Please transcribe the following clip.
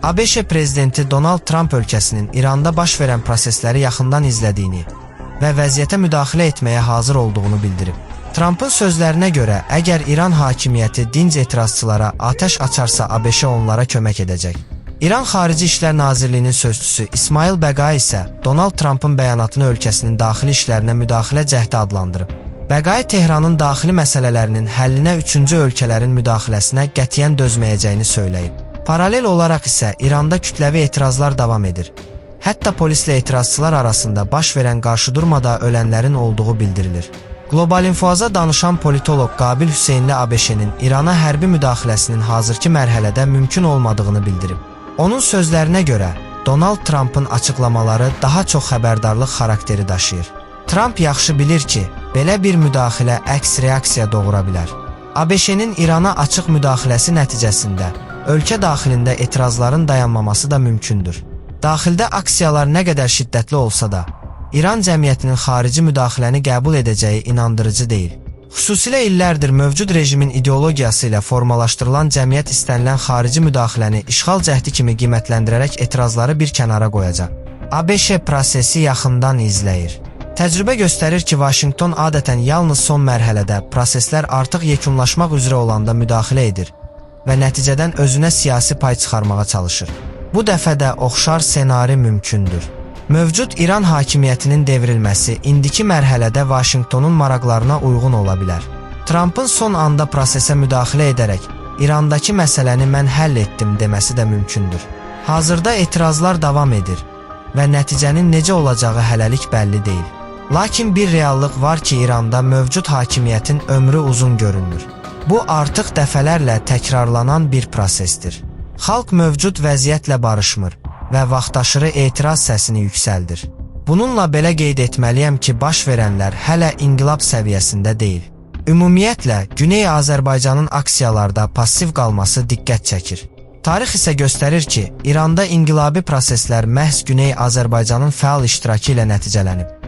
ABŞ prezidenti Donald Trump ölkəsinin İranda baş verən prosesləri yaxından izlədiyini və vəziyyətə müdaxilə etməyə hazır olduğunu bildirib. Trumpın sözlərinə görə, əgər İran hakimiyyəti dinc etirazçılara atəş açarsa, ABŞ onlara kömək edəcək. İran Xarici İşlər Nazirliyinin sözçüsü İsmail Bəqai isə Donald Trumpın bəyanatını ölkəsinin daxili işlərinə müdaxilə cəhdi adlandırıb. Bəqai Tehranın daxili məsələlərinin həllinə üçüncü ölkələrin müdaxiləsinə qətiyyən dözməyəcəyini söyləyib. Paralel olaraq isə İranda kütləvi etirazlar davam edir. Hətta polislə etirazçılar arasında baş verən qarşıdurmada ölənlərin olduğu bildirilir. Global Infoza danışan politoloq Qabil Hüseynli ABŞ-nin İrana hərbi müdaxiləsinin hazırki mərhələdə mümkün olmadığını bildirib. Onun sözlərinə görə, Donald Trumpın açıqlamaları daha çox xəbərdarlıq xarakteri daşıyır. Trump yaxşı bilir ki, belə bir müdaxilə əks reaksiya doğura bilər. ABŞ-nin İrana açıq müdaxiləsi nəticəsində ölkə daxilində etirazların dayanmaması da mümkündür. Daxildə aksiyalar nə qədər şiddətli olsa da, İran cəmiyyətinin xarici müdaxiləni qəbul edəcəyi inandırıcı deyil. Xüsusilə illərdir mövcud rejimin ideologiyası ilə formalaşdırılan cəmiyyət istənilən xarici müdaxiləni işğal cəhdi kimi qiymətləndirərək etirazları bir kənara qoyacaq. ABŞ prosesi yaxından izləyir. Təcrübə göstərir ki, Vaşinqton adətən yalnız son mərhələdə proseslər artıq yekunlaşmaq üzrə olanda müdaxilə edir və nəticədən özünə siyasi pay çıxarmağa çalışır. Bu dəfə də oxşar senari mümkündür. Mövcud İran hakimiyyətinin devrilməsi indiki mərhələdə Vaşinqtonun maraqlarına uyğun ola bilər. Trumpın son anda prosesə müdaxilə edərək İrandakı məsələni mən həll etdim deməsi də mümkündür. Hazırda etirazlar davam edir və nəticənin necə olacağı hələlik bəlli deyil. Lakin bir reallıq var ki, İranda mövcud hakimiyyətin ömrü uzun görünmür. Bu artıq dəfələrlə təkrarlanan bir prosesdir. Xalq mövcud vəziyyətlə barışmır və vaxtaşırı etiraz səsini yüksəldir. Bununla belə qeyd etməliyəm ki, baş verənlər hələ inqilab səviyyəsində deyil. Ümumiyyətlə, Güney Azərbaycanın aksiyalarda passiv qalması diqqət çəkir. Tarix isə göstərir ki, İranda inqilabi proseslər məhz Güney Azərbaycanın fəal iştirakı ilə nəticələnib.